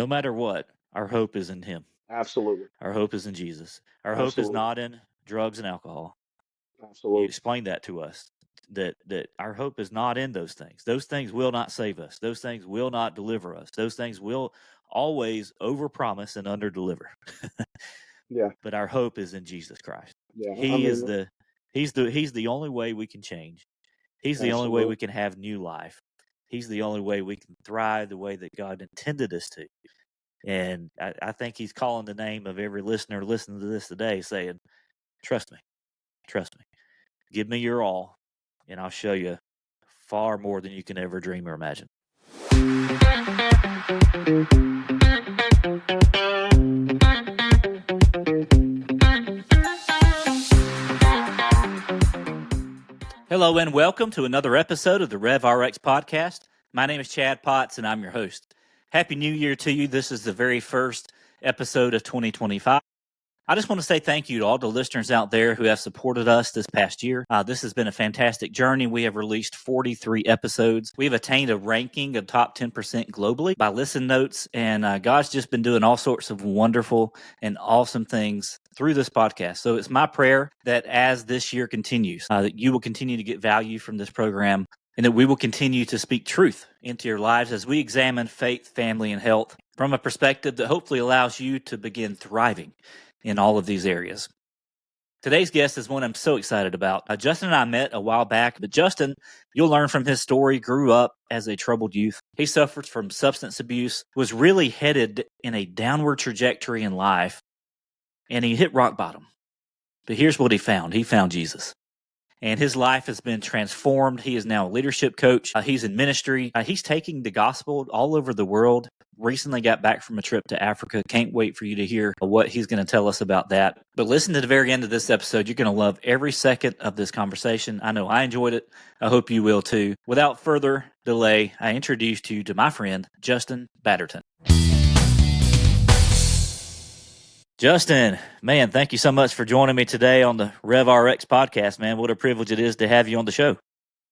no matter what, our hope is in Him. Absolutely. Our hope is in Jesus. Our hope is Absolutely. not in drugs and alcohol. You Absolutely. explained that to us, that our hope is not in those things. Those things will not save us. Those things will not deliver us. Those things will always overpromise and underdeliver. Yeah. But our hope is in Jesus Christ. Yeah. I He is mean, he's the only way we can change. He's the only way absolutely. we can have new life. He's the only way we can thrive the way that God intended us to. And I think He's calling the name of every listener listening to this today, saying, trust me, trust me. Give me your all, and I'll show you far more than you can ever dream or imagine. Hello and welcome to another episode of the RevRx podcast. My name is Chad Potts and I'm your host. Happy New Year to you. This is the very first episode of 2025. I just want to say thank you to all the listeners out there who have supported us this past year. This has been a fantastic journey. We have released 43 episodes. We've attained a ranking of top 10% globally by Listen Notes, and God's just been doing all sorts of wonderful and awesome things through this podcast. So it's my prayer that as this year continues, that you will continue to get value from this program and that we will continue to speak truth into your lives as we examine faith, family, and health from a perspective that hopefully allows you to begin thriving in all of these areas. Today's guest is one I'm so excited about. Justin and I met a while back, but Justin, you'll learn from his story, grew up as a troubled youth. He suffered from substance abuse, was really headed in a downward trajectory in life, and he hit rock bottom. But here's what he found. He found Jesus. And his life has been transformed. He is now a leadership coach. He's in ministry. He's taking the gospel all over the world. Recently got back from a trip to Africa. Can't wait for you to hear what he's going to tell us about that. But listen to the very end of this episode. You're going to love every second of this conversation. I know I enjoyed it. I hope you will too. Without further delay, I introduce you to my friend, Justin Batterton. Justin, man, thank you so much for joining me today on the RevRx podcast, man. What a privilege it is to have you on the show.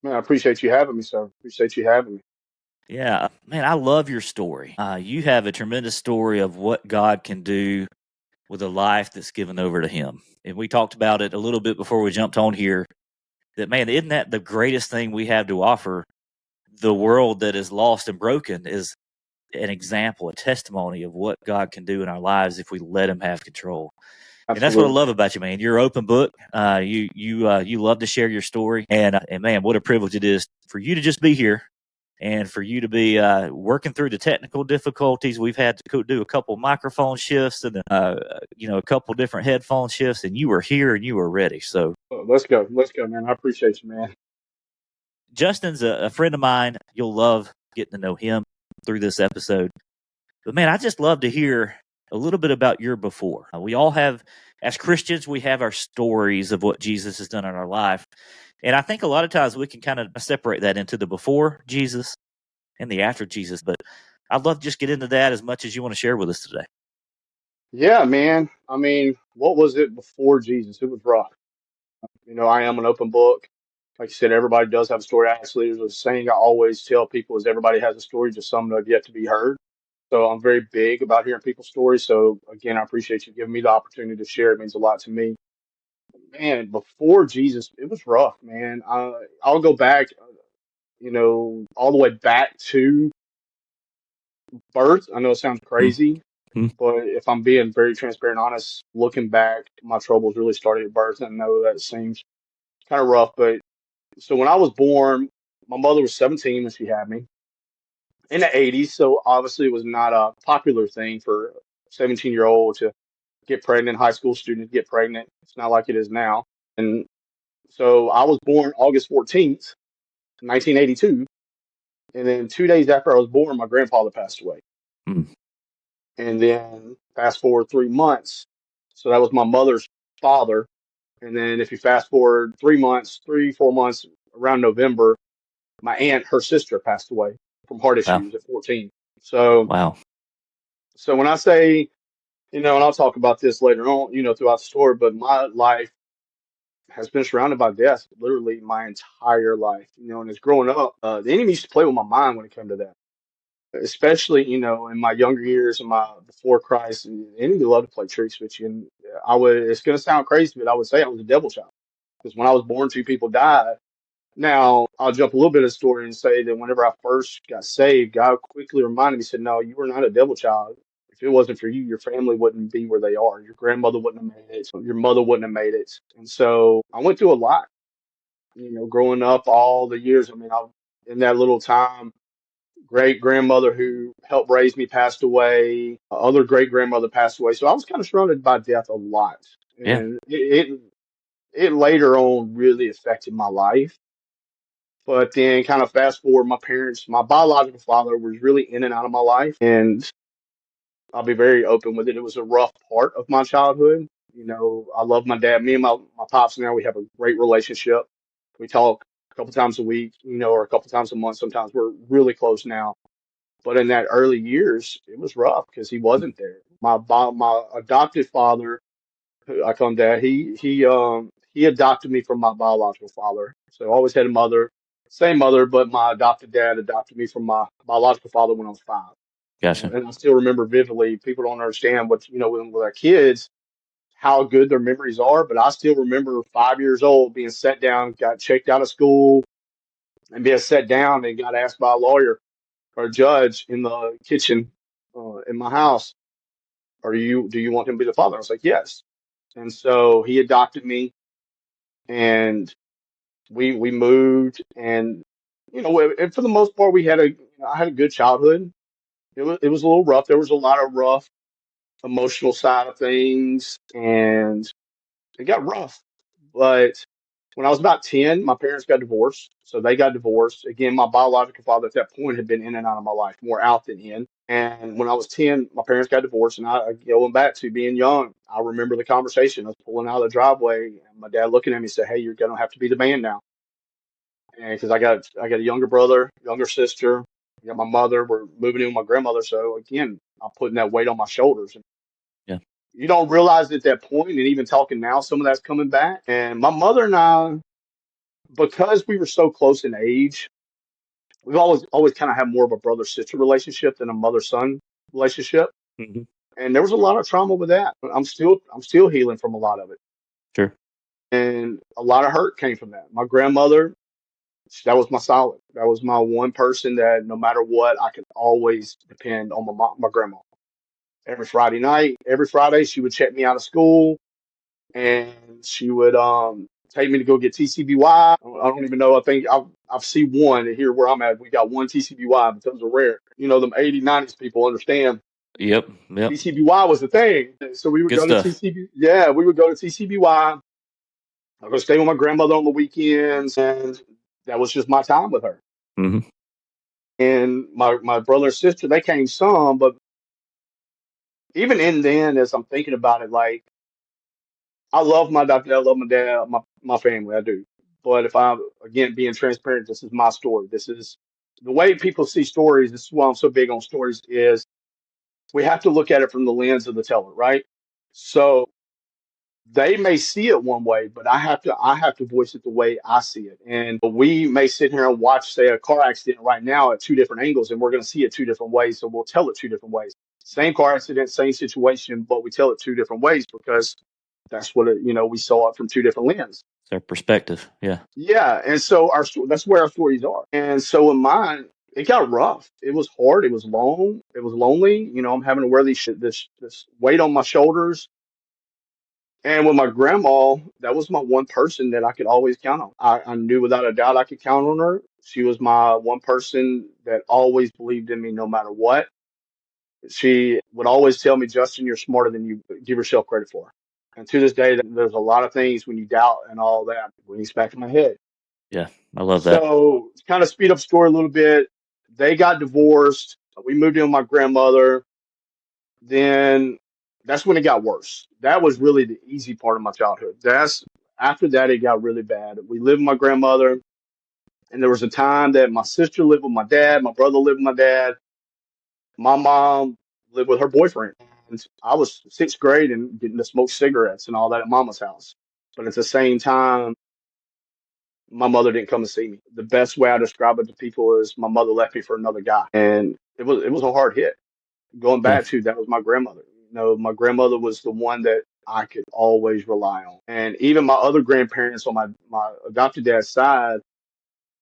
Man, I appreciate you having me, sir. Appreciate you having me. Yeah, man, I love your story. You have a tremendous story of what God can do with a life that's given over to Him. And we talked about it a little bit before we jumped on here, that, man, isn't that the greatest thing we have to offer? The world that is lost and broken is an example, a testimony of what God can do in our lives if we let Him have control. Absolutely. And that's what I love about you, man. You're an open book. You love to share your story, and man, what a privilege it is for you to just be here, and for you to be working through the technical difficulties. We've had to do a couple microphone shifts and a couple different headphone shifts, and you were here and you were ready. So let's go, man. I appreciate you, man. Justin's a friend of mine. You'll love getting to know him through this episode. But man, I just love to hear a little bit about your before. We all have, as Christians, we have our stories of what Jesus has done in our life. And I think a lot of times we can kind of separate that into the before Jesus and the after Jesus. But I'd love to just get into that as much as you want to share with us today. Yeah, man. I mean, what was it before Jesus? It was rough. I am an open book. Like you said, everybody does have a story. Actually, there's a saying I always tell people is everybody has a story, just some that have yet to be heard. So I'm very big about hearing people's stories. So again, I appreciate you giving me the opportunity to share. It means a lot to me. Man, before Jesus, it was rough, man. I'll go back, all the way back to birth. I know it sounds crazy, Mm-hmm. but if I'm being very transparent, honest, looking back, my troubles really started at birth. I know that seems kind of rough, but so when I was born, my mother was 17 when she had me in the 80s. So obviously it was not a popular thing for a 17-year-old to get pregnant, high school student to get pregnant. It's not like it is now. And so I was born August 14th, 1982. And then 2 days after I was born, my grandfather passed away. Mm. And then fast forward 3 months. So that was my mother's father. And then if you fast forward 4 months around November, my aunt, her sister, passed away from heart issues at 14. So, Wow. So when I say, and I'll talk about this later on, throughout the story, but my life has been surrounded by death literally my entire life, and as growing up, the enemy used to play with my mind when it came to that. especially, in my younger years and my before Christ, and enemy loved to play tricks with you. And it's going to sound crazy, but I would say I was a devil child because when I was born, two people died. Now, I'll jump a little bit of the story and say that whenever I first got saved, God quickly reminded me, said, no, you were not a devil child. If it wasn't for you, your family wouldn't be where they are. Your grandmother wouldn't have made it. Your mother wouldn't have made it. And so I went through a lot, growing up all the years. I mean, in that little time, great grandmother who helped raise me passed away. Other great grandmother passed away. So I was kind of surrounded by death a lot. Yeah. And it later on really affected my life. But then kind of fast forward, my biological father was really in and out of my life. And I'll be very open with it. It was a rough part of my childhood. I love my dad. Me and my pops now, we have a great relationship. We talk a couple times a week, or a couple times a month. Sometimes we're really close now. But in that early years, it was rough because he wasn't there. My adopted father, who I call him dad, he adopted me from my biological father. So I always had a mother, same mother, but my adopted dad adopted me from my biological father when I was 5. Gotcha. And I still remember vividly. People don't understand what, with our kids, how good their memories are. But I still remember 5 years old being set down, got checked out of school, and being set down and got asked by a lawyer or a judge in the kitchen in my house, do you want him to be the father? I was like, yes. And so he adopted me, and we moved, and and for the most part, I had a good childhood. It was a little rough. There was a lot of rough emotional side of things, and it got rough. But when I was about 10, my parents got divorced. So they got divorced. Again, my biological father at that point had been in and out of my life, more out than in. And when I was 10, my parents got divorced. And going back to being young, I remember the conversation. I was pulling out of the driveway, and my dad looking at me said, hey, you're going to have to be the man now. And because I got a younger brother, younger sister, I got my mother, we're moving in with my grandmother. So again, I'm putting that weight on my shoulders. Yeah. You don't realize at that point, and even talking now, some of that's coming back. And my mother and I, because we were so close in age, we've always kind of had more of a brother sister relationship than a mother son relationship. Hmm. And there was a lot of trauma with that. I'm still healing from a lot of it. Sure. And a lot of hurt came from that. My grandmother, that was my solid. That was my one person that no matter what, I could always depend on my grandma. Every Friday, she would check me out of school, and she would take me to go get TCBY. I don't even know. I think I've seen one here where I'm at. We got one TCBY, but those are rare. Them 80s, 90s people understand. Yep. Yep. TCBY was the thing. So we would Good go to stuff. TCB. Yeah, we would go to TCBY. I would stay with my grandmother on the weekends, and that was just my time with her. Hmm. And my brother and sister, they came some, but even in then, as I'm thinking about it, like I love my doctor, I love my dad, my family, I do. But if I'm again being transparent, this is my story. This is the way people see stories. This is why I'm so big on stories. Is we have to look at it from the lens of the teller, right? So they may see it one way, but I have to voice it the way I see it. And we may sit here and watch, say, a car accident right now at two different angles, and we're going to see it two different ways. So we'll tell it two different ways. Same car accident, same situation, but we tell it two different ways because that's what we saw it from two different lenses. It's their perspective. Yeah. Yeah, and so that's where our stories are. And so in mine, it got rough. It was hard. It was long. It was lonely. I'm having to wear this weight on my shoulders. And with my grandma, that was my one person that I could always count on. I knew without a doubt I could count on her. She was my one person that always believed in me no matter what. She would always tell me, Justin, you're smarter than you give yourself credit for. And to this day, there's a lot of things when you doubt and all that brings back in my head. Yeah. I love that. So, to kind of speed up story a little bit, they got divorced. We moved in with my grandmother. Then that's when it got worse. That was really the easy part of my childhood. That's After that it got really bad. We lived with my grandmother, and there was a time that my sister lived with my dad, my brother lived with my dad, my mom lived with her boyfriend. And I was sixth grade and getting to smoke cigarettes and all that at mama's house. But at the same time, my mother didn't come and see me. The best way I describe it to people is my mother left me for another guy. And it was a hard hit. Going Yeah. back to that was my grandmother. My grandmother was the one that I could always rely on. And even my other grandparents on my adopted dad's side,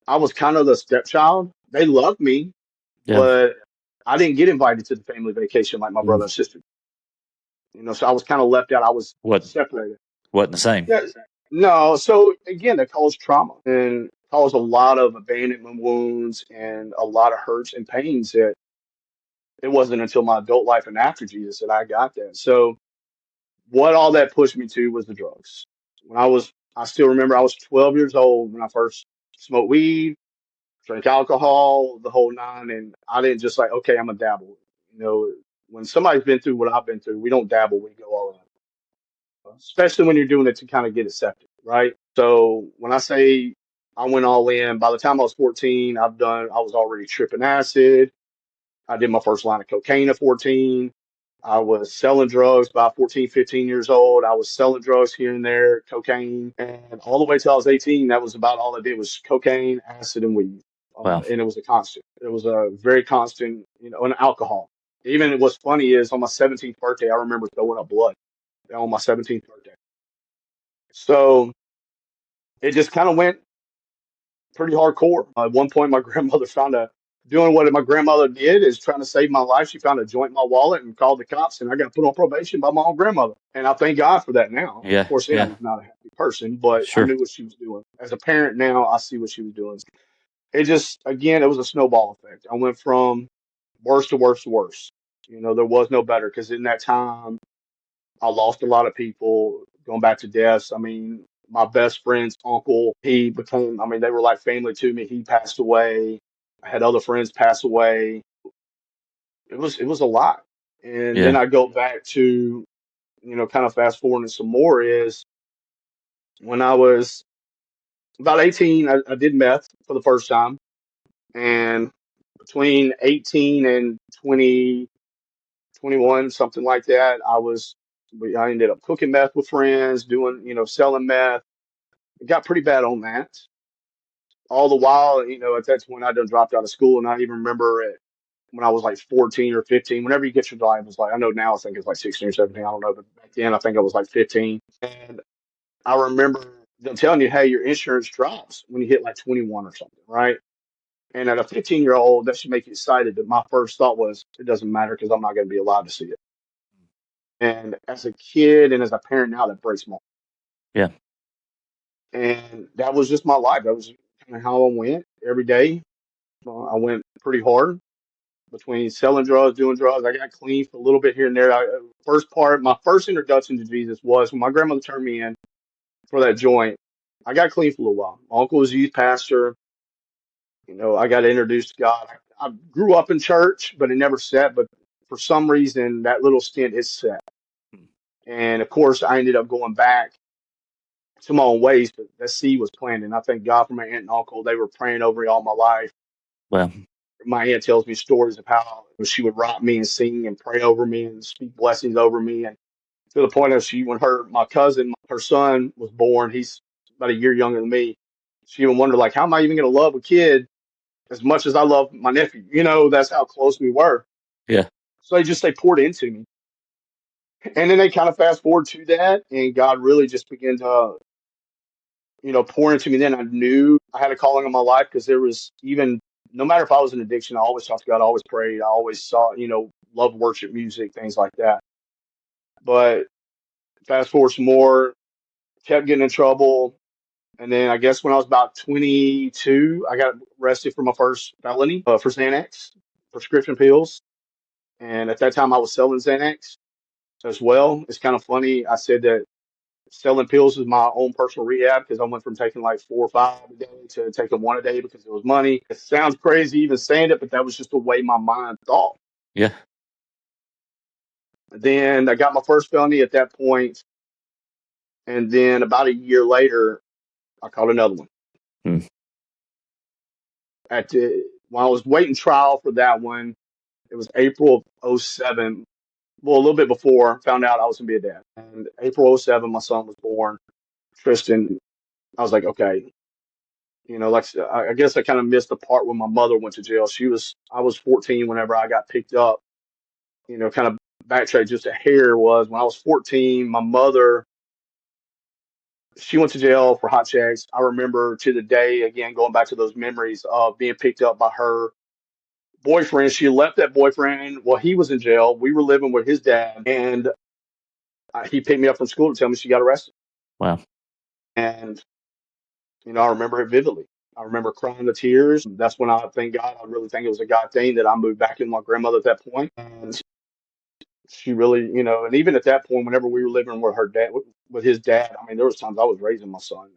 I was kind of the stepchild. They loved me, Yeah. but I didn't get invited to the family vacation like my brother Mm. and sister. So I was kind of left out. I was What separated. wasn't the same. Yeah. No. So again, that caused trauma and caused a lot of abandonment wounds and a lot of hurts and pains that it wasn't until my adult life and after Jesus that I got that. So what all that pushed me to was the drugs. I still remember I was 12 years old when I first smoked weed, drank alcohol, the whole nine. And I didn't just like, okay, I'm a dabble. When somebody's been through what I've been through, we don't dabble, we go all in, especially when you're doing it to kind of get accepted, right? So when I say I went all in, by the time I was 14, I was already tripping acid. I did my first line of cocaine at 14. I was selling drugs by 14, 15 years old. I was selling drugs here and there, cocaine, and all the way till I was 18. That was about all I did was cocaine, acid, and weed. Wow. And it was a constant. It was a very constant, and alcohol. Even what's funny is on my 17th birthday, I remember throwing up blood on my 17th birthday. So it just kind of went pretty hardcore. At one point, my grandmother found doing what my grandmother did is trying to save my life. She found a joint in my wallet and called the cops, and I got put on probation by my own grandmother. And I thank God for that now. Of Yeah. course, then I Yeah. was not a happy person, but I Sure. knew what she was doing. As a parent now, I see what she was doing. It just, again, it was a snowball effect. I went from worse to worse to worse. There was no better because in that time, I lost a lot of people going back to deaths. I mean, my best friend's uncle, they were like family to me. He passed away. I had other friends pass away. It was a lot. And then Yeah. I go back to, kind of fast forwarding some more is when I was about 18, I did meth for the first time. And between 18 and 20, 21, something like that, I ended up cooking meth with friends, doing, selling meth. It got pretty bad on that. All the while, at that point, I done dropped out of school, and I even remember it when I was like 14 or 15. Whenever you get your driver's license, I know now I think it's like 16 or 17. I don't know, but back then I think I was like 15. And I remember them telling you, hey, your insurance drops when you hit like 21 or something, right? And at a 15-year-old, that should make you excited. But my first thought was, it doesn't matter because I'm not going to be allowed to see it. And as a kid and as a parent now, that breaks my heart. Yeah. And that was just my life. That was kind of how I went every day. I went pretty hard between selling drugs, doing drugs. I got clean for a little bit here and there. My first introduction to Jesus was when my grandmother turned me in for that joint. I got clean for a little while. My uncle was a youth pastor. I got introduced to God. I grew up in church, but it never set. But for some reason, that little stint is set. And of course, I ended up going back to my own ways, but that seed was planted. And I thank God for my aunt and uncle. They were praying over me all my life. Well. My aunt tells me stories of how she would rock me and sing and pray over me and speak blessings over me. And to the point of when my cousin, her son was born, he's about a year younger than me. She even wondered, like, how am I even going to love a kid as much as I love my nephew? That's how close we were. Yeah. So they poured into me. And then they kind of fast forward to that, and God really just began to, pour into me. Then I knew I had a calling on my life because there was even, no matter if I was in addiction, I always talked to God, I always prayed, I always saw, loved worship music, things like that. But fast forward some more, kept getting in trouble. And then I guess when I was about 22, I got arrested for my first felony for Xanax, prescription pills. And at that time, I was selling Xanax as well. It's kind of funny. I said that selling pills was my own personal rehab because I went from taking like 4 or 5 a day to taking one a day because it was money. It sounds crazy even saying it, but that was just the way my mind thought. Yeah. Then I got my first felony at that point, and then about a year later, I caught another one. Hmm. When I was waiting trial for that one, it was April of '07. Well, a little bit before, found out I was gonna be a dad. And April '07, my son was born, Tristan. I was like, okay, Like I guess I kind of missed the part when my mother went to jail. I was 14 whenever I got picked up. Kind of backtrack just a hair was when I was 14, my mother, she went to jail for hot checks. I remember to the day, again, going back to those memories of being picked up by her boyfriend. She left that boyfriend while he was in jail. We were living with his dad, and he picked me up from school to tell me she got arrested. Wow. And, I remember it vividly. I remember crying the tears. That's when I thank God. I really think it was a God thing that I moved back in with my grandmother at that point. And she really, and even at that point, whenever we were living with her dad, with his dad, I mean, there was times I was raising my son.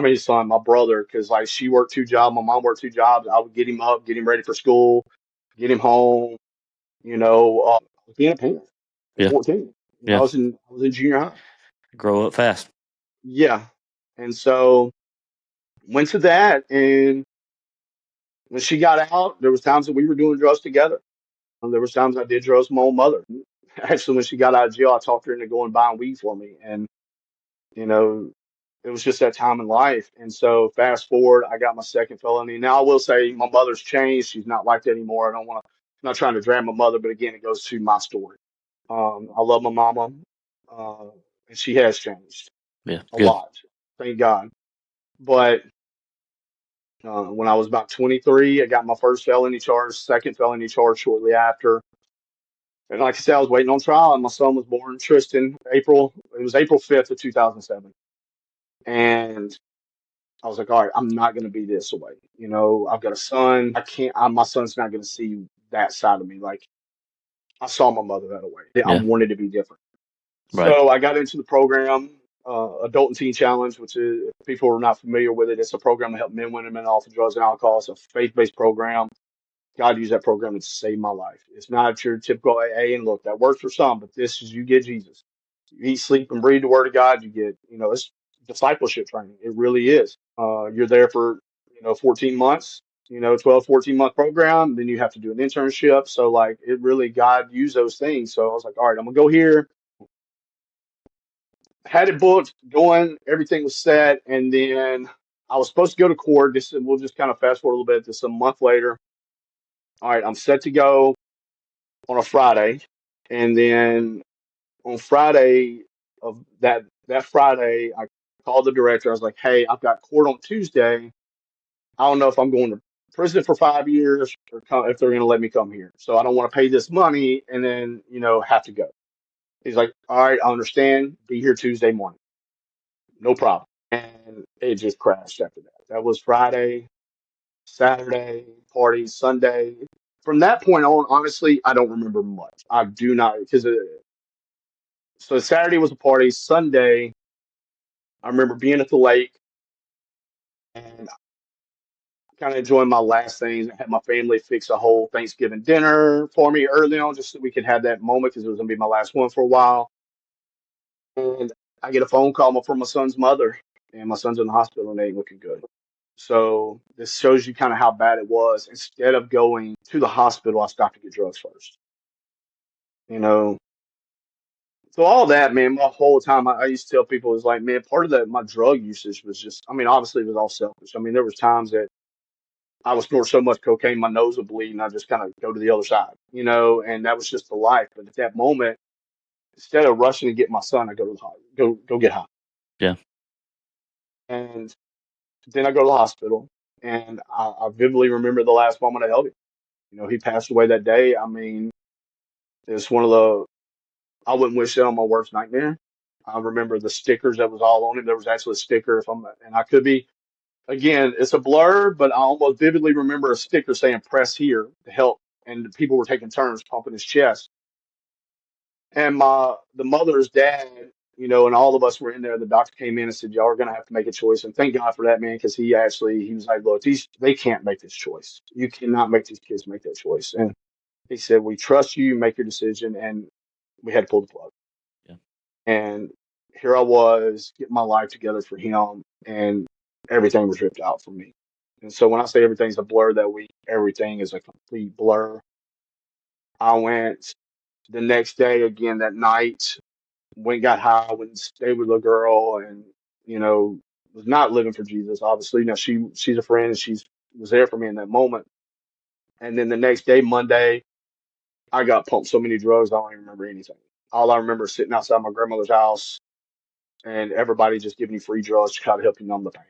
His son, my brother, because like she worked two jobs, my mom worked two jobs. I would get him up, get him ready for school, get him home, being a parent at Yeah. 14. Yeah. I was in junior high. Grow up fast. Yeah. And so went to that, and when she got out, there was times that we were doing drugs together. There was times I did drugs with my own mother. Actually, when she got out of jail, I talked her into going buying weed for me, and you know, it was just that time in life. And so fast forward, I got my second felony. Now I will say my mother's changed. She's not like that anymore. I'm not trying to drag my mother, but again, it goes to my story. I love my mama, uh, and she has changed Yeah. a Good. lot. Thank God. But when I was about 23, I got my first felony charge, second felony charge shortly after. And like I said, I was waiting on trial, and my son was born, Tristan, it was April 5th of 2007. And I was like, all right, I'm not going to be this way. I've got a son. My son's not going to see that side of me. Like, I saw my mother that way. I Yeah. wanted to be different. Right. So I got into the program, Adult and Teen Challenge, which is, if people are not familiar with it, it's a program to help men, women, and off of drugs and alcohol. It's a faith-based program. God used that program to save my life. It's not your typical AA, and look, that works for some, but this is, you get Jesus. You eat, sleep, and breathe the Word of God. You get, it's discipleship training. It really is. You're there for, 14 months, 12, 14-month program. Then you have to do an internship. So, like, it really, God used those things. So I was like, all right, I'm going to go here. Had it booked, going, everything was set. And then I was supposed to go to court. We'll just kind of fast forward a little bit. This a month later. All right, I'm set to go on a Friday, and then on Friday of that Friday, I called the director. I was like, "Hey, I've got court on Tuesday. I don't know if I'm going to prison for 5 years or if they're going to let me come here. So I don't want to pay this money and then have to go." He's like, "All right, I understand. Be here Tuesday morning. No problem." And it just crashed after that. That was Friday, Saturday, party, Sunday. From that point on, honestly, I don't remember much. I do not, because so Saturday was a party. Sunday, I remember being at the lake and kind of enjoying my last things. I had my family fix a whole Thanksgiving dinner for me early on, just so we could have that moment because it was gonna be my last one for a while. And I get a phone call from my son's mother, and my son's in the hospital and they ain't looking good. So this shows you kind of how bad it was. Instead of going to the hospital, I stopped to get drugs first. You know, so all that, man, my whole time, I used to tell people, it was like, man, part of that, my drug usage was just, I mean, obviously it was all selfish. I mean, there was times that I would snort so much cocaine, my nose would bleed, and I just kind of go to the other side, and that was just the life. But at that moment, instead of rushing to get my son, I go to the go get high. Yeah. And then I go to the hospital, and I vividly remember the last moment I held him. He passed away that day. I mean, it's one of the, I wouldn't wish that on my worst nightmare. I remember the stickers that was all on him. There was actually a sticker, and I could be, again, it's a blur, but I almost vividly remember a sticker saying "press here" to help, and people were taking turns pumping his chest. And the mother's dad, and all of us were in there. The doctor came in and said, "Y'all are gonna have to make a choice." And thank God for that, man, because he was like, "Look, they can't make this choice. You cannot make these kids make that choice." And he said, "We trust you. Make your decision." And we had to pull the plug. Yeah. And here I was getting my life together for him, and everything was ripped out from me. And so when I say everything's a blur that week, everything is a complete blur. I went the next day again that night, went got high, went and stayed with a girl, and you know was not living for Jesus. Obviously, she's a friend and she's was there for me in that moment. And then the next day, Monday, I got pumped so many drugs I don't even remember anything. All I remember is sitting outside my grandmother's house and everybody just giving you free drugs to try to help you numb the pain.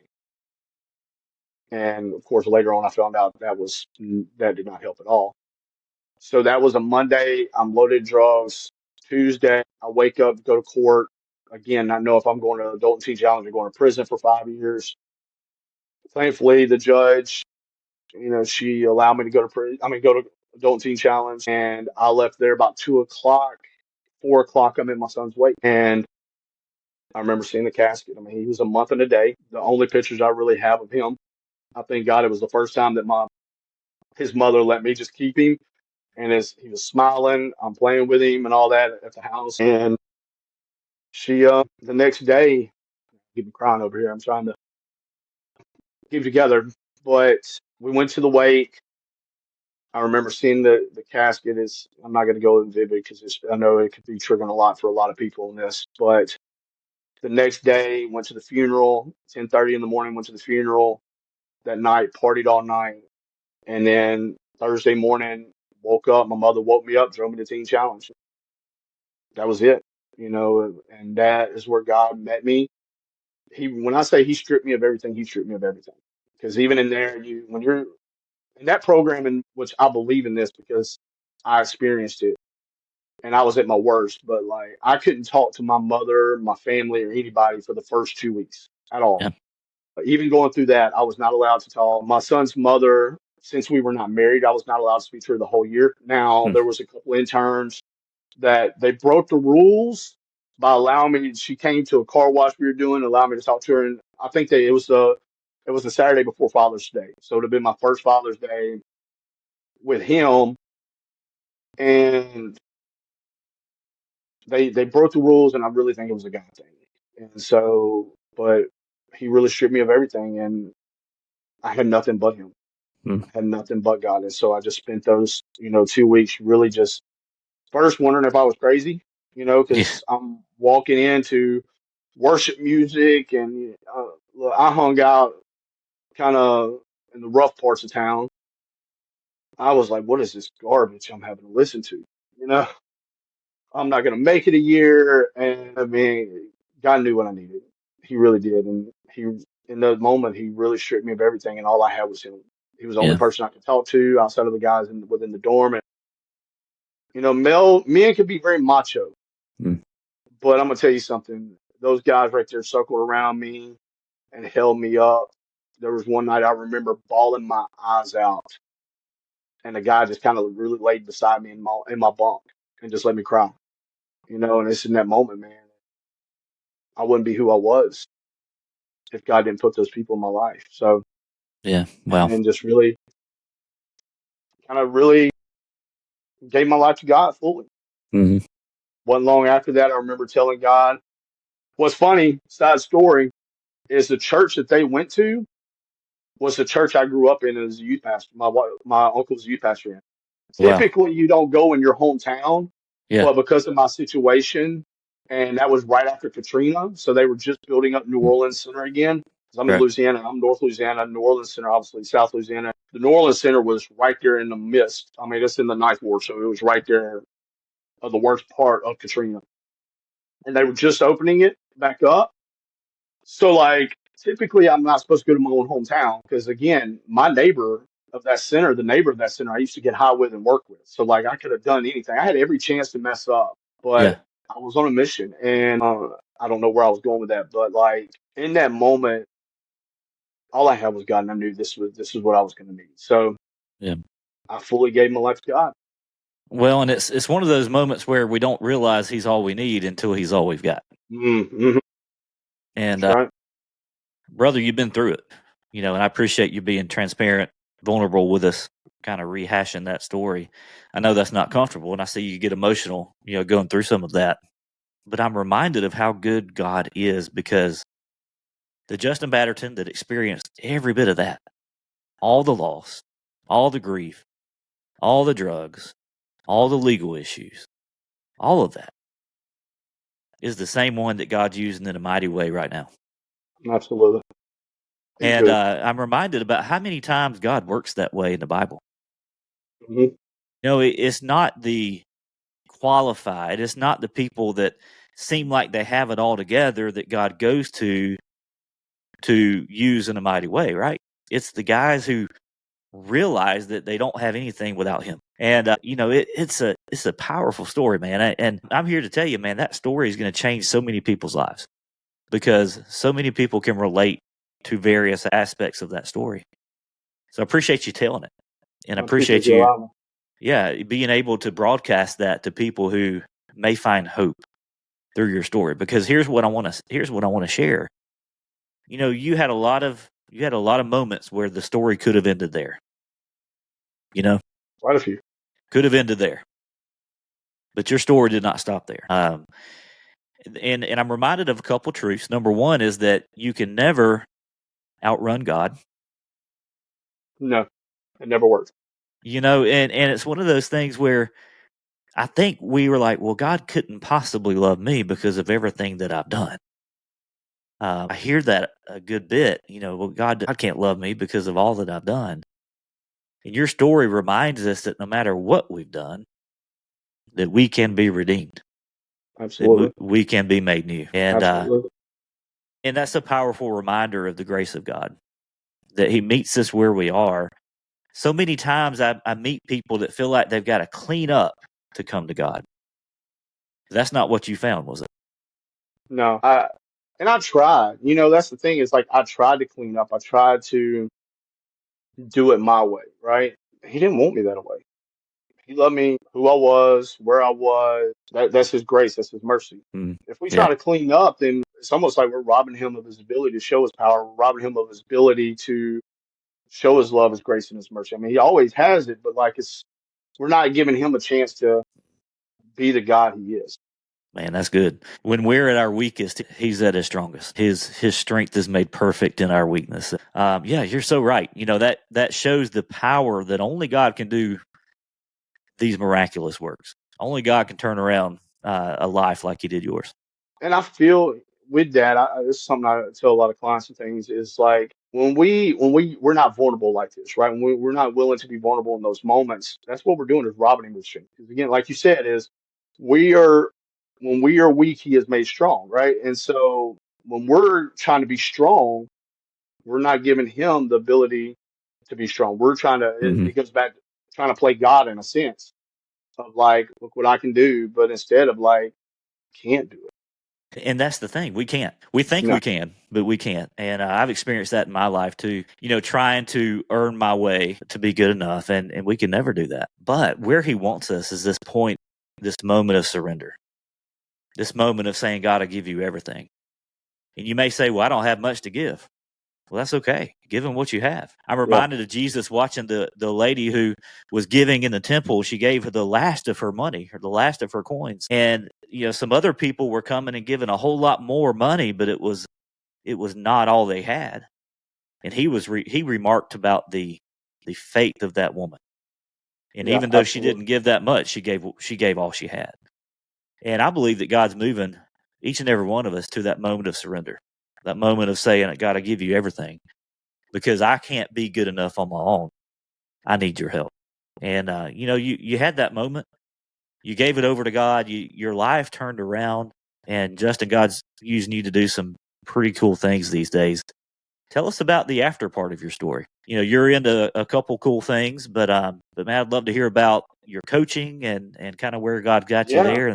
And of course, later on, I found out that did not help at all. So that was a Monday. I'm loaded drugs. Tuesday, I wake up, go to court. Again, I know if I'm going to adult and teen challenge, I'm going to prison for 5 years. Thankfully, the judge, she allowed me to go to prison. I mean, go to adult and teen challenge, and I left there about 2 o'clock. 4 o'clock, I'm in my son's wake, and I remember seeing the casket. I mean, he was a month and a day. The only pictures I really have of him. I thank God it was the first time that his mother let me just keep him, and as he was smiling, I'm playing with him and all that at the house, and she the next day, keep me crying over here. I'm trying to keep it together, but we went to the wake. I remember seeing the casket. I'm not going to go in vivid because I know it could be triggering a lot for a lot of people in this. But the next day, went to the funeral. 10:30 in the morning, went to the funeral. That night, partied all night, and then Thursday morning, woke up. My mother woke me up, drove me to Teen Challenge. That was it, and that is where God met me. When I say He stripped me of everything, He stripped me of everything. Because even in there, when you're in that program, in which I believe in this because I experienced it and I was at my worst, but like I couldn't talk to my mother, my family, or anybody for the first 2 weeks at all. Yeah. But even going through that, I was not allowed to talk. My son's mother, since we were not married, I was not allowed to speak to her the whole year. Now, Hmm. there was a couple interns that they broke the rules by allowing me. She came to a car wash we were doing, allowed me to talk to her, and I think it was the Saturday before Father's Day, so it would have been my first Father's Day with him, and they broke the rules, and I really think it was a God thing. And so, but he really stripped me of everything, and I had nothing but him. Hmm. I had nothing but God, and so I just spent those 2 weeks really just first wondering if I was crazy, Yeah. because I'm walking into worship music, and I hung out kind of in the rough parts of town. I was like, what is this garbage I'm having to listen to? You know, I'm not going to make it a year. And I mean, God knew what I needed. He really did. And in the moment, he really stripped me of everything. And all I had was him. He was the only Yeah. person I could talk to outside of the guys within the dorm. And, men could be very macho, Hmm. but I'm going to tell you something. Those guys right there circled around me and held me up. There was one night I remember bawling my eyes out, and the guy just kind of really laid beside me in my bunk and just let me cry. And it's in that moment, man. I wouldn't be who I was if God didn't put those people in my life. So, Yeah. and Wow. then just really, kind of really gave my life to God fully. Hmm. Wasn't long after that, I remember telling God. What's funny, side story, is the church that they went to was the church I grew up in as a youth pastor. My uncle's a youth pastor in. Wow. Typically, you don't go in your hometown, Yeah. but because of my situation, and that was right after Katrina, so they were just building up New Hmm. Orleans Center again. 'Cause I'm in Right. Louisiana, I'm North Louisiana, New Orleans Center, obviously South Louisiana. The New Orleans Center was right there in the midst. I mean, it's in the ninth ward, so it was right there of the worst part of Katrina, and they were just opening it back up. So, like, typically, I'm not supposed to go to my own hometown because, again, the neighbor of that center, I used to get high with and work with. So, like, I could have done anything. I had every chance to mess up, but Yeah. I was on a mission, and I don't know where I was going with that, but like in that moment, all I had was God, and I knew this was what I was going to need. So Yeah. I fully gave my life to God. Well, and it's one of those moments where we don't realize he's all we need until he's all we've got. Mm-hmm. And That's right. brother, you've been through it, and I appreciate you being transparent, vulnerable with us, kind of rehashing that story. I know that's not comfortable, and I see you get emotional, going through some of that. But I'm reminded of how good God is because the Justin Batterton that experienced every bit of that, all the loss, all the grief, all the drugs, all the legal issues, all of that is the same one that God's using in a mighty way right now. Absolutely. He's And good. I'm reminded about how many times God works that way in the Bible. Hmm. It's not the qualified, it's not the people that seem like they have it all together that God goes to use in a mighty way, right? It's the guys who realize that they don't have anything without Him. And it's a powerful story, man. And I'm here to tell you, man, that story is going to change so many people's lives because so many people can relate to various aspects of that story. So I appreciate you telling it, and I I appreciate appreciate you you, allowing me. yeah, being able to broadcast that to people who may find hope through your story. Because here's what I want to share. You had a lot of moments where the story could have ended there. Quite a few. Could have ended there, but your story did not stop there. And I'm reminded of a couple truths. Number one is that you can never outrun God. No, it never worked. And it's one of those things where I think we were like, well, God couldn't possibly love me because of everything that I've done. I hear that a good bit. Well, God can't love me because of all that I've done. And your story reminds us that no matter what we've done, that we can be redeemed, that Absolutely. we can be made new. Absolutely. And that's a powerful reminder of the grace of God, that He meets us where we are. So many times I meet people that feel like they've got to clean up to come to God. That's not what you found, was it? No, I tried. That's the thing is like I tried to clean up. I tried to do it my way, right? He didn't want me that way. He loved me who I was, where I was. That's His grace. That's His mercy. If we Yeah, try to clean up, then it's almost like we're robbing Him of His ability to show His power. We're robbing Him of His ability to show His love, His grace, and His mercy. I mean, He always has it, but like we're not giving Him a chance to be the God He is. man, that's good. When we're at our weakest, He's at His strongest. His strength is made perfect in our weakness. Yeah, you're so right. That shows the power that only God can do these miraculous works. Only God can turn around a life like He did yours. And I feel with that, this is something I tell a lot of clients and things is like we're not vulnerable like this, right? When we're not willing to be vulnerable in those moments, that's what we're doing is robbing Him of strength. Because again, like you said, is we are when we are weak, He is made strong, right? And so when we're trying to be strong, we're not giving Him the ability to be strong. We're trying to. Mm-hmm. It goes back to trying to play God in a sense of like, look what I can do, but instead of like, can't do it. And that's the thing. We can't. We think No. we can, but we can't. And I've experienced that in my life too. Trying to earn my way to be good enough. And we can never do that. But where He wants us is this point, this moment of surrender, this moment of saying, God, I give you everything. And you may say, well, I don't have much to give. Well, that's okay. Give Him what you have. I'm Yeah. reminded of Jesus watching the lady who was giving in the temple. She gave her the last of her money or the last of her coins. And, some other people were coming and giving a whole lot more money, but it was not all they had. And he remarked about the faith of that woman. And Yeah, even though she absolutely. didn't give that much, she gave all she had. And I believe that God's moving each and every one of us to that moment of surrender, that moment of saying, God, I give you everything because I can't be good enough on my own. I need your help. And, you had that moment. You gave it over to God. Your life turned around. And Justin, God's using you to do some pretty cool things these days. Tell us about the after part of your story. You're into a couple cool things, but man, I'd love to hear about your coaching and kind of where God got you Yeah, there.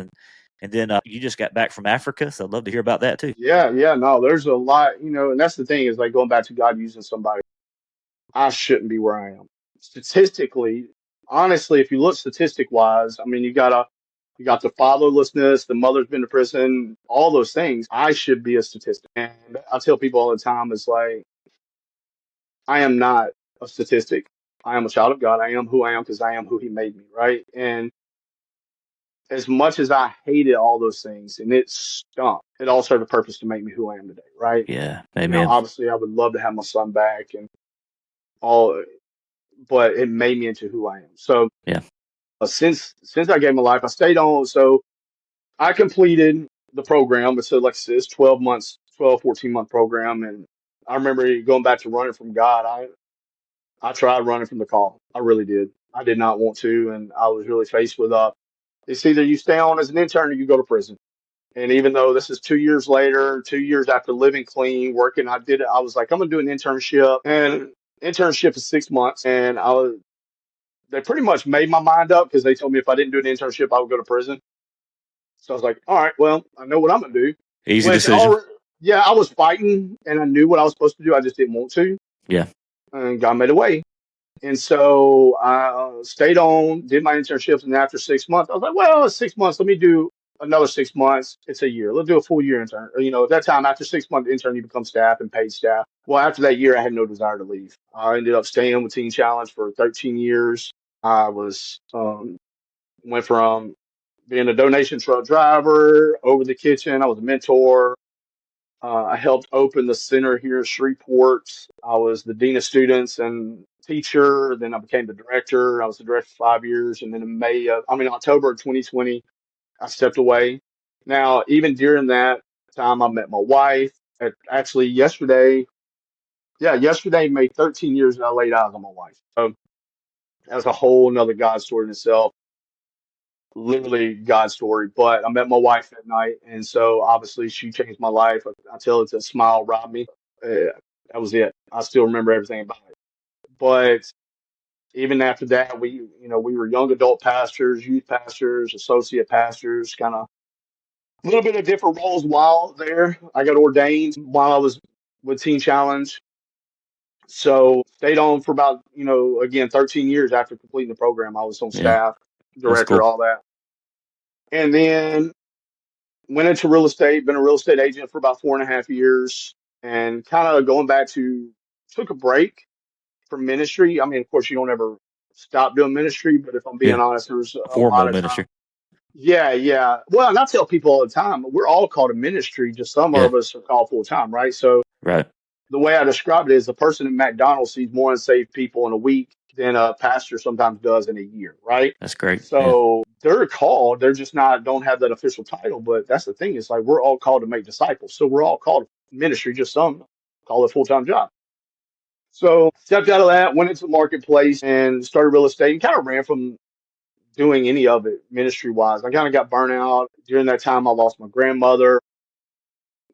And then you just got back from Africa, so I'd love to hear about that too. yeah. No, there's a lot, and that's the thing is like going back to God using somebody. I shouldn't be where I am. Statistically, honestly, if you look statistic wise, I mean, you got the fatherlessness, the mother's been to prison, all those things. I should be a statistic. And I tell people all the time, it's like, I am not a statistic. I am a child of God. I am who I am because I am who He made me, right? And as much as I hated all those things and it stunk, it all served a purpose to make me who I am today, right? Yeah, amen. Obviously I would love to have my son back and all, but it made me into who I am. So Yeah. since I gave my life, I stayed on. So I completed the program. So like I said, it's 12 months, 12, 14-month program. And I remember going back to running from God. I tried running from the call. I really did. I did not want to, and I was really faced with it's either you stay on as an intern or you go to prison. And even though this is 2 years later, 2 years after living clean, working, I did it. I was like, I'm gonna do an internship, and internship is 6 months, and they pretty much made my mind up because they told me if I didn't do an internship, I would go to prison. So I was like, all right, well, I know what I'm gonna do. Easy Which, decision. yeah, I was fighting, and I knew what I was supposed to do. I just didn't want to, Yeah. and God made a way. And so I stayed on, did my internships, and after 6 months, I was like, well, it's 6 months. Let me do another 6 months. It's a year. Let's do a full year intern. At that time, after 6 month intern, you become staff and paid staff. Well, after that year, I had no desire to leave. I ended up staying with Teen Challenge for 13 years. I was went from being a donation truck driver over the kitchen. I was a mentor. I helped open the center here at Shreveport. I was the dean of students and teacher. Then I became the director. I was the director for 5 years, and then October of 2020, I stepped away. Now, even during that time, I met my wife. Actually, yesterday made 13 years that I laid eyes on my wife. So that's a whole nother God story in itself. Literally God's story. But I met my wife that night, and so obviously she changed my life. I tell it to smile robbed me. That was it. I still remember everything about it. But even after that, we were young adult pastors, youth pastors, associate pastors, kind of a little bit of different roles while there. I got ordained while I was with Teen Challenge. So stayed on for about, again, 13 years after completing the program. I was on Yeah. staff, That's director, cool. all that. And then went into real estate, been a real estate agent for about 4.5 years, and kind of going back to took a break from ministry. I mean, of course, you don't ever stop doing ministry, but if I'm being Yeah. honest, there's a lot Formal of time. ministry. Yeah, yeah. Well, and I tell people all the time, we're all called to ministry, just some Yeah. of us are called full time, right? So Right. the way I describe it is the person in McDonald's sees more unsaved people in a week than a pastor sometimes does in a year, right? That's great. Yeah. So they're called, they're just not, don't have that official title. But that's the thing, it's like we're all called to make disciples. So we're all called to ministry, just some call it a full time job. So stepped out of that, went into the marketplace and started real estate and kind of ran from doing any of it ministry wise. I kind of got burnt out. During that time, I lost my grandmother.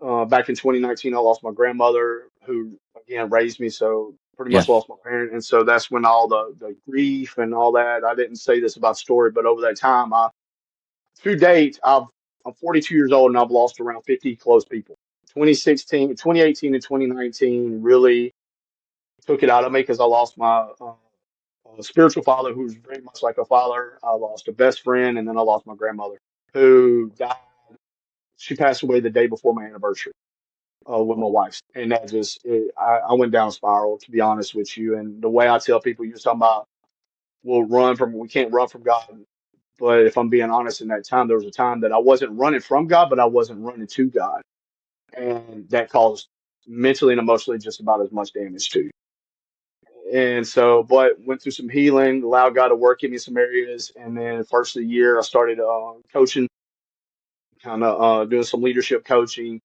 Back in 2019, I lost my grandmother, who again raised me. So pretty Yeah. much lost my parent, and so that's when all the grief and all that. I didn't say this about story, but over that time, to date, I'm 42 years old and I've lost around 50 close people. 2016, 2018, and 2019 really took it out of me because I lost my spiritual father, who's very much like a father. I lost a best friend, and then I lost my grandmother, who died. She passed away the day before my anniversary with my wife, and I went down a spiral, to be honest with you. And the way I tell people, you're talking about we can't run from God. But if I'm being honest, in that time, there was a time that I wasn't running from God, but I wasn't running to God, and that caused mentally and emotionally just about as much damage too. And so, but went through some healing, allowed God to work in me in some areas, and then first of the year, I started coaching, kind of doing some leadership coaching,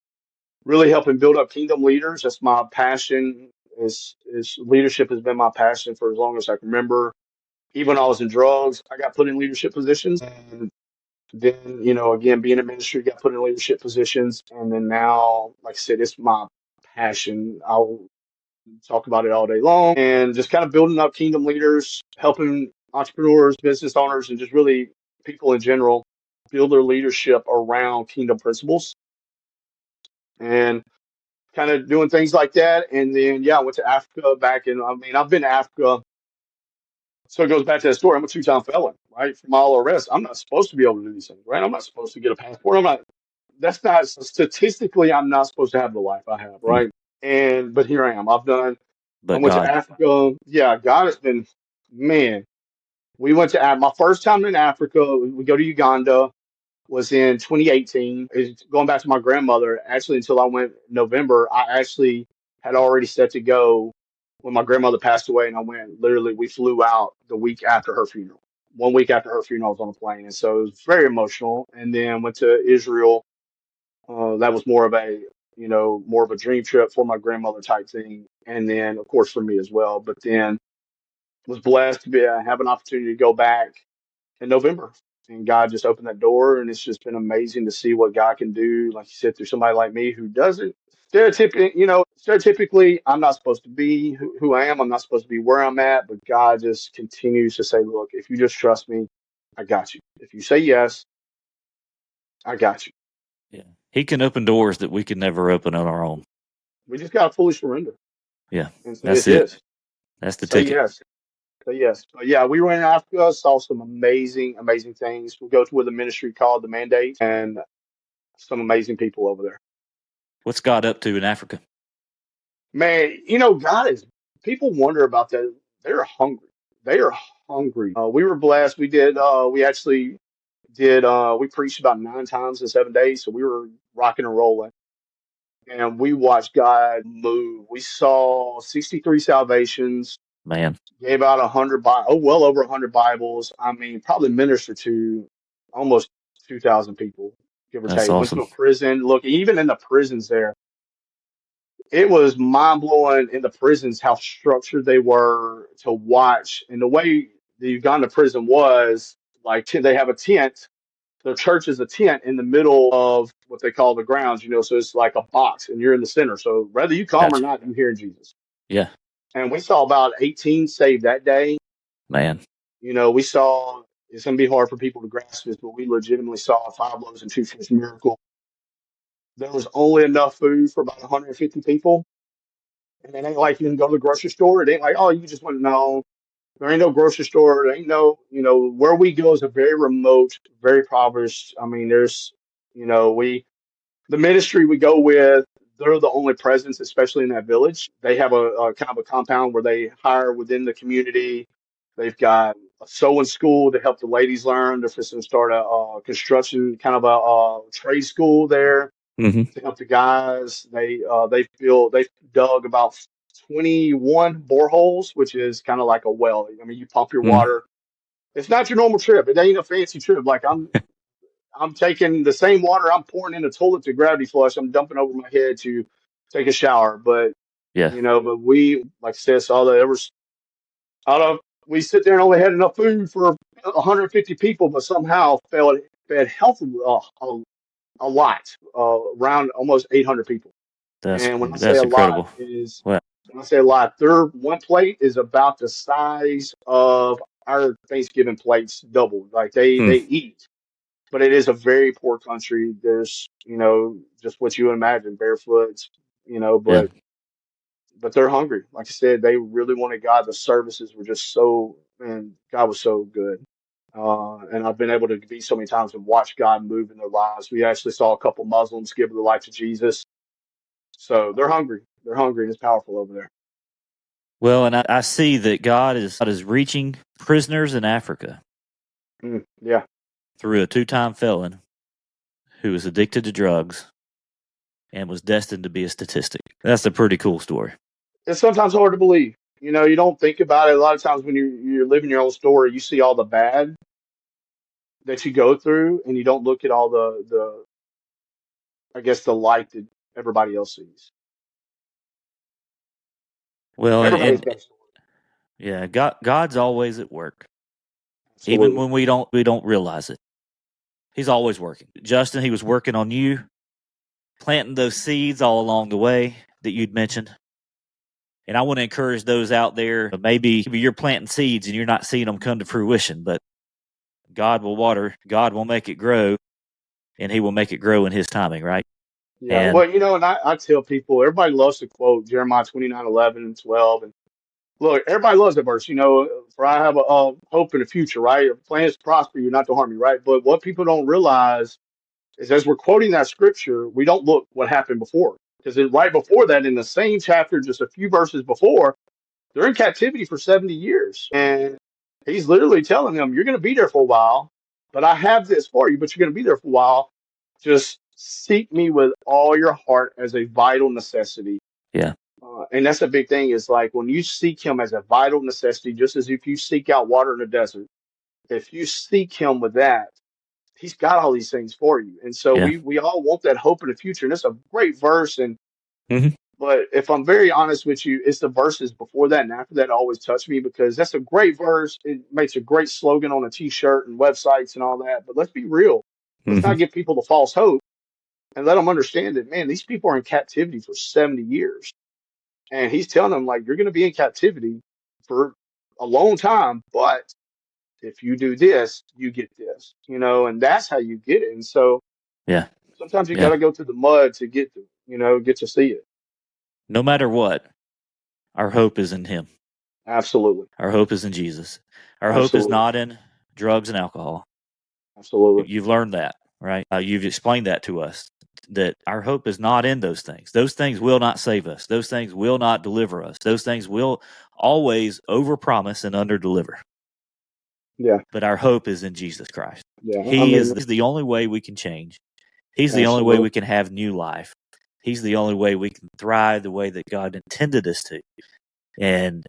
really helping build up kingdom leaders. That's my passion. Is leadership has been my passion for as long as I can remember. Even when I was in drugs, I got put in leadership positions. And then, again, being in ministry, got put in leadership positions. And then now, like I said, it's my passion. I'll talk about it all day long and just kind of building up kingdom leaders, helping entrepreneurs, business owners, and just really people in general build their leadership around kingdom principles and kind of doing things like that. And then, yeah, I went to Africa I've been to Africa. So it goes back to that story. I'm a two-time felon, right? From all arrests. I'm not supposed to be able to do these things, right? I'm not supposed to get a passport. That's not statistically, I'm not supposed to have the life I have, Mm. right? But here I am. I But went to God. Africa. Yeah, God has been, man. We went to my first time in Africa. We go to Uganda was in 2018. It's going back to my grandmother. Actually, until I went November, I actually had already set to go when my grandmother passed away, and I went. Literally, we flew out the week after her funeral. 1 week after her funeral, I was on a plane, and so it was very emotional. And then went to Israel. That was more of a more of a dream trip for my grandmother type thing. And then, of course, for me as well. But then was blessed to have an opportunity to go back in November. And God just opened that door. And it's just been amazing to see what God can do, like you said, through somebody like me who doesn't stereotypically, I'm not supposed to be who I am. I'm not supposed to be where I'm at. But God just continues to say, look, if you just trust me, I got you. If you say yes, I got you. Yeah. He can open doors that we could never open on our own. We just got to fully surrender. Yeah. And say That's it's it. His. That's the Say ticket. yes. Say yes. But yeah, we went in Africa, saw some amazing, amazing things. We go to with a ministry called The Mandate, and some amazing people over there. What's God up to in Africa? Man, God is, people wonder about that. They're hungry. They are hungry. We were blessed. We actually we preached about 9 times in 7 days. So we were rocking and rolling, and we watched God move. We saw 63 salvations, Man, gave out 100, well over 100 Bibles. I mean, probably ministered to almost 2,000 people, give or that's take. Went to awesome. a prison. Look, even in the prisons there, it was mind blowing in the prisons how structured they were to watch. And the way the Uganda prison was, like, they have a tent. The church is a tent in the middle of what they call the grounds, so it's like a box and you're in the center. So whether you come or Gotcha. not, you hear Jesus. Yeah. And we saw about 18 saved that day. Man, We saw, it's going to be hard for people to grasp this, but we legitimately saw a 5 loaves and 2 fish miracle. There was only enough food for about 150 people. And it ain't like you can go to the grocery store. It ain't like, oh, you just went, no, there ain't no grocery store. There ain't no, where we go is a very remote, very impoverished. I mean, there's, the ministry we go with, they're the only presence, especially in that village. They have a kind of a compound where they hire within the community. They've got a sewing school to help the ladies learn. They're fixing to start a construction, kind of a trade school there mm-hmm. to help the guys. They've dug about 21 boreholes, which is kind of like a well. I mean, you pump your Mm. water. It's not your normal trip. It ain't a fancy trip. Like I'm taking the same water I'm pouring in the toilet to gravity flush. I'm dumping over my head to take a shower. But Yeah, but we, like I said, saw that there was out of we sit there and only had enough food for 150 people, but somehow fed healthy a lot, around almost 800 people. And when I say that's a lot, incredible. is Well, when I say a lot, their one plate is about the size of our Thanksgiving plates, double. Like they eat, but it is a very poor country. There's just what you would imagine, barefoot, yeah. but they're hungry. Like I said, they really wanted God. The services were just so, man, God was so good. And I've been able to be so many times and watch God move in their lives. We actually saw a couple Muslims give their life to Jesus. So they're hungry. They're hungry, and it's powerful over there. Well, and I see that God is reaching prisoners in Africa Yeah. through a 2-time felon who was addicted to drugs and was destined to be a statistic. That's a pretty cool story. It's sometimes hard to believe. You don't think about it. A lot of times when you're living your own story, you see all the bad that you go through, and you don't look at all the I guess the light that everybody else sees. Well, Everybody's got a story. yeah, God's always at work, even Absolutely. when we don't realize it. He's always working. Justin, he was working on you, planting those seeds all along the way that you'd mentioned. And I want to encourage those out there. Maybe you're planting seeds and you're not seeing them come to fruition, but God will water, God will make it grow, and He will make it grow in His timing, right? Yeah. And Well, and I tell people, everybody loves to quote Jeremiah 29:11 and 12. And look, everybody loves that verse, for I have a hope in the future, right? Plans to prosper you, not to harm you, right? But what people don't realize is as we're quoting that scripture, we don't look what happened before. Because right before that, in the same chapter, just a few verses before, they're in captivity for 70 years. And he's literally telling them, you're going to be there for a while, but I have this for you, but you're going to be there for a while. Just seek me with all your heart as a vital necessity. yeah, And that's a big thing is like when you seek him as a vital necessity, just as if you seek out water in the desert, if you seek him with that, He's got all these things for you. And so Yeah. we all want that hope in the future. And it's a great verse. And Hmm. but if I'm very honest with you, it's the verses before that and after that always touch me, because that's a great verse. It makes a great slogan on a t-shirt and websites and all that. But let's be real. Let's Hmm. not give people the false hope and let them understand that, man, these people are in captivity for 70 years. And he's telling them, like, you're going to be in captivity for a long time, but if you do this, you get this, and that's how you get it. And so Yeah. sometimes you got Yeah. to go through the mud to get to, get to see it. No matter what, our hope is in Him. Absolutely. Our hope is in Jesus. Our hope is Absolutely. not in drugs and alcohol. Absolutely. You've learned that, right? You've explained that to us, that our hope is not in those things. Those things will not save us. Those things will not deliver us. Those things will always overpromise and underdeliver. Yeah. But our hope is in Jesus Christ. Yeah. I He mean, is the only way we can change. He's the only way absolutely. we can have new life. He's the only way we can thrive the way that God intended us to. And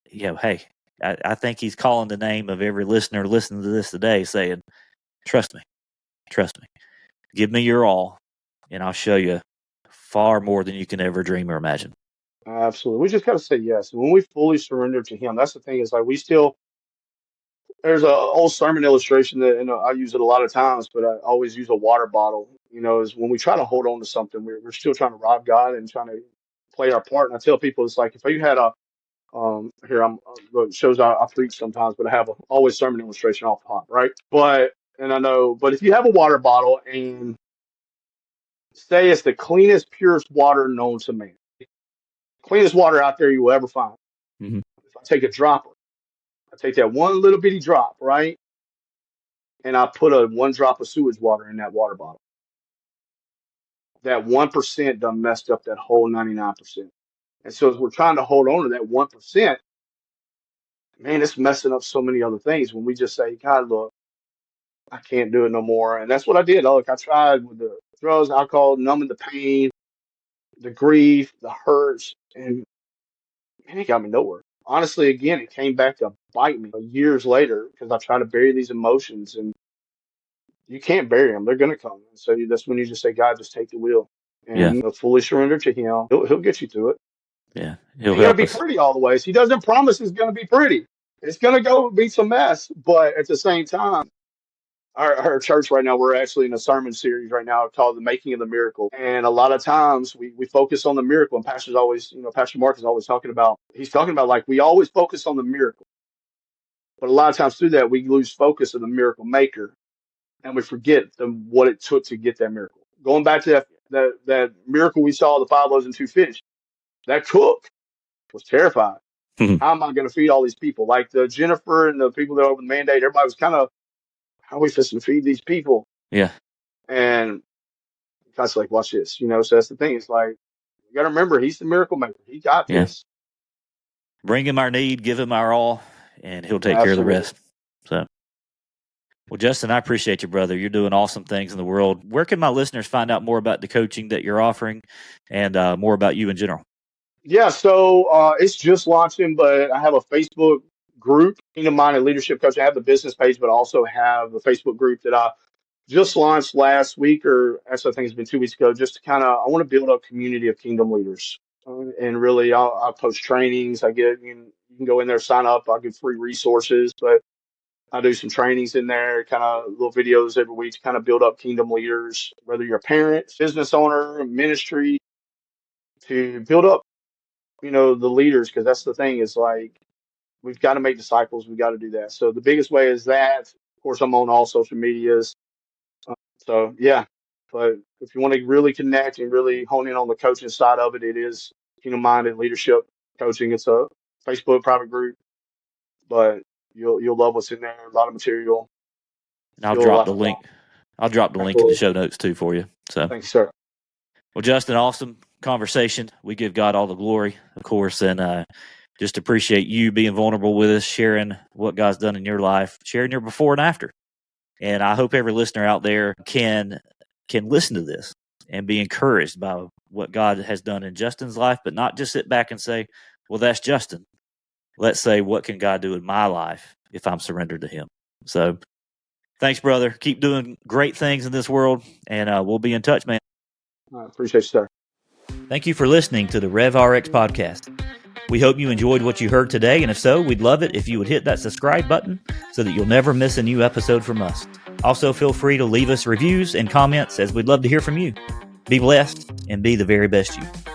hey, I think He's calling the name of every listener listening to this today, saying, trust me, trust me. Give me your all, and I'll show you far more than you can ever dream or imagine. Absolutely. We just got to say yes. When we fully surrender to Him, that's the thing, is like we still, there's a old sermon illustration that, I use it a lot of times, but I always use a water bottle, is when we try to hold on to something, we're still trying to rob God and trying to play our part. And I tell people, it's like, if you had here it shows I preach sometimes, but I have always sermon illustration off top, right? But if you have a water bottle and say it's the cleanest, purest water known to man, cleanest water out there you will ever find. Mm-hmm. If I take a dropper, I take that one little bitty drop, right? And I put a one drop of sewage water in that water bottle. That 1% done messed up that whole 99%. And so as we're trying to hold on to that 1%, man, it's messing up so many other things when we just say, God, look, I can't do it no more. And that's what I did. Look, I tried with the drugs, alcohol, numbing the pain, the grief, the hurts, and man, it got me nowhere. Honestly, again, it came back to bite me years later because I tried to bury these emotions, and you can't bury them. They're going to come. And so that's when you just say, God, just take the wheel Yeah, and fully surrender to Him. He'll get you through it. yeah, It He'll ain't going help to be us. pretty all the way. So He doesn't promise it's going to be pretty. It's going to go be some mess. But at the same time, our church right now, we're actually in a sermon series right now called The Making of the Miracle. And a lot of times we focus on the miracle. And Pastor's always, Pastor Mark is always he's talking about like we always focus on the miracle. But a lot of times through that, we lose focus of the miracle maker and we forget what it took to get that miracle. Going back to that miracle we saw, the 5 loaves and 2 fish, that cook was terrified. How am I going to feed all these people? Like the Jennifer and the people that were over the mandate, everybody was kind of, how are we supposed to feed these people? Yeah, And God's like, watch this, So that's the thing. It's like you got to remember, He's the miracle maker. He got yeah. this. Bring Him our need, give Him our all, and He'll take care of the Absolutely. rest. So, well, Justin, I appreciate you, brother. You're doing awesome things in the world. Where can my listeners find out more about the coaching that you're offering and more about you in general? Yeah. So it's just launching, but I have a Facebook group, Kingdom Minded Leadership Coach. I have the business page, but I also have the Facebook group that I just launched last week, or actually, I think it's been 2 weeks ago, just to I want to build a community of kingdom leaders. And really, I'll post trainings. You can go in there, sign up. I'll give free resources, but I do some trainings in there, kind of little videos every week to kind of build up kingdom leaders, whether you're a parent, business owner, ministry, to build up, the leaders, because that's the thing is like, we've got to make disciples. We've got to do that. So the biggest way is that. Of course, I'm on all social medias. So yeah, but if you want to really connect and really hone in on the coaching side of it, it is Kingdom Minded Leadership Coaching. It's a Facebook private group, but you'll love what's in there. A lot of material. And I'll Still a drop lot the to link. learn. I'll drop the link in the Absolutely. show notes too for you. So, Thanks, sir. well, Justin, awesome conversation. We give God all the glory, of course, and just appreciate you being vulnerable with us, sharing what God's done in your life, sharing your before and after. And I hope every listener out there can listen to this and be encouraged by what God has done in Justin's life, but not just sit back and say, well, that's Justin. Let's say, what can God do in my life if I'm surrendered to Him? So Thanks, brother. Keep doing great things in this world, and we'll be in touch, man. I appreciate you, sir. Thank you for listening to the RevRx podcast. We hope you enjoyed what you heard today, and if so, we'd love it if you would hit that subscribe button so that you'll never miss a new episode from us. Also, feel free to leave us reviews and comments, as we'd love to hear from you. Be blessed and be the very best you.